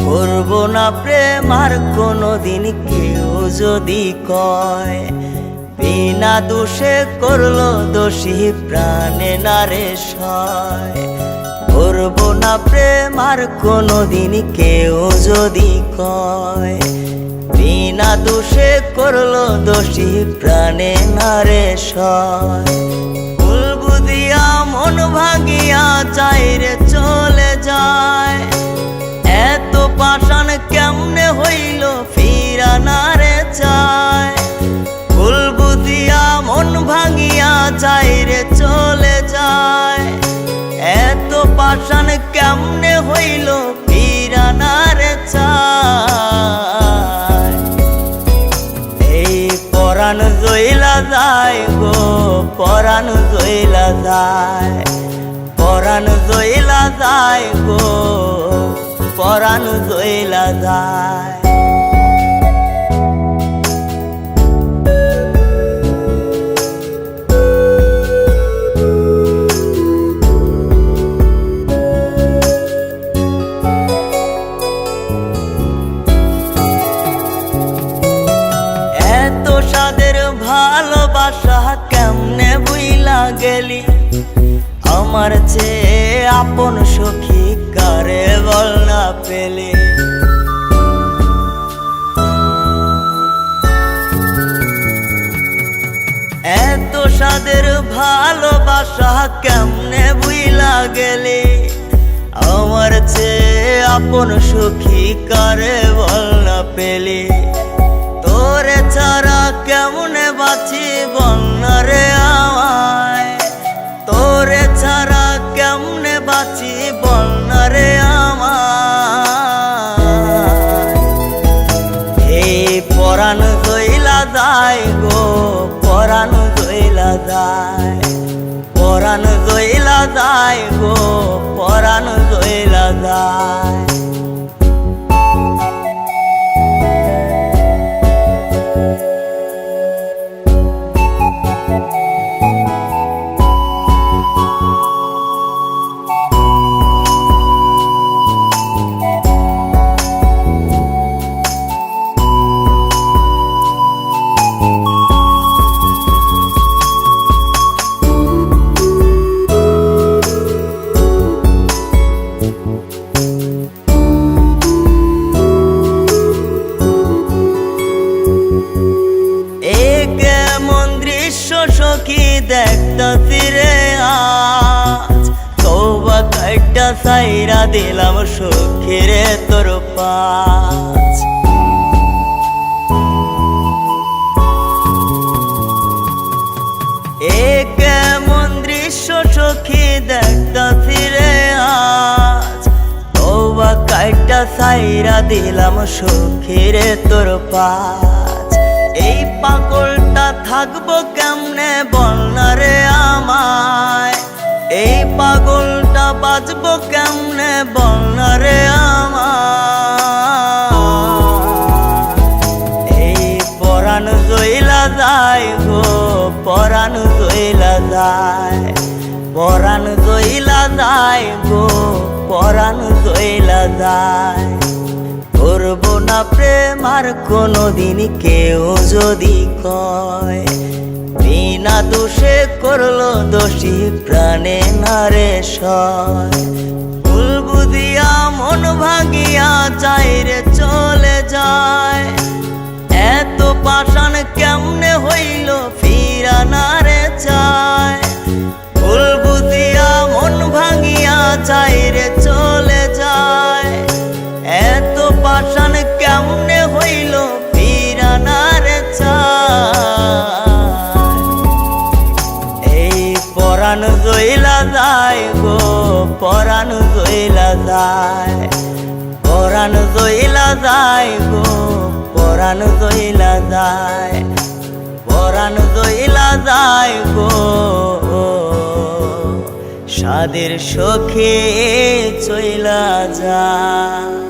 করব না প্রেম আর কোনদিন কেউ যদি কয়, বিনা দোষে করলো দোষী প্রাণে নারে সয়। করব না প্রেম আর কোনদিন কেউ যদি কয়, বিনা দোষে করলো দোষী প্রাণে নারে সয়। ভুল বুঝিয়া মন ভাঙিয়া চাইরে চলে যায়, এত পাষাণ কেমনে হইল ফিরা না রে চায়। ভুল বুঝিয়া মন ভাঙিয়া চাইরে চলে যায়, এত পাষাণ কেমনে হইল ফিরা না রে চায়। এই পরাণ জইলা যায় গো, পরাণ জইলা যায়, পরাণ জইলা যায় গো, পরাণ জইলা যায়। এত সাদের ভালোবাসা কেমনে বুইলা গেলি, আমার চেয়ে আপন সখী কারে বল না পেলে। এত সাদের ভালোবাসা কেমনে বুইলা গেলি, আমার চেয়ে আপন সখী কারে বল না পেলে। তোরে ছাড়া কেমনে বাঁচি বল না রে আমায়, তোরে ছাড়া কেমনে বাঁচি বল না রে আমায়। এই পরাণ জইলা যায় গো, পরাণ জইলা যায়, পরাণ জইলা যায় গো, পরাণ জইলা যায়। সখী দেখতাছি রে আজ, তওবা কাইটা সাইরা দিলাম সখী রে তোর পাশ। এ কেমন দৃশ্য সখী দেখতাছি রে আজ, তওবা কাইটা সাইরা দিলাম সখী রে তোর পাশ। এই পাগলটা থাকবো কেমনে বল না রে আমায়, এই পাগলটা বাঁচবো কেমনে বল না রে আমায়। এই পরাণ জইলা যায় গো, পরাণ জইলা যায়, পরাণ জইলা যায় গো, পরাণ জইলা যায়। করব না প্রেম আর কোনদিন কেউ যদি কয়, বিনা দোষে করলো দোষী প্রাণে নারে সয়। ভুল বুঝিয়া মন ভাঙিয়া চাইরে চলে যায়, এত পাষাণ কেমনে হইল ফিরা না রে চায়। ভুল বুঝিয়া মন ভাঙিয়া চাইরে চলে যায়, এত পাষাণ কেমনে হইল ফিরা না রে চায়। এই পরাণ জইলা যায় গো, পরাণ জইলা যায়, পরাণ জইলা যায় গো পরাণ জইলা যায়, পরাণ জইলা যায় গো সাদের সখে চইলা যায়।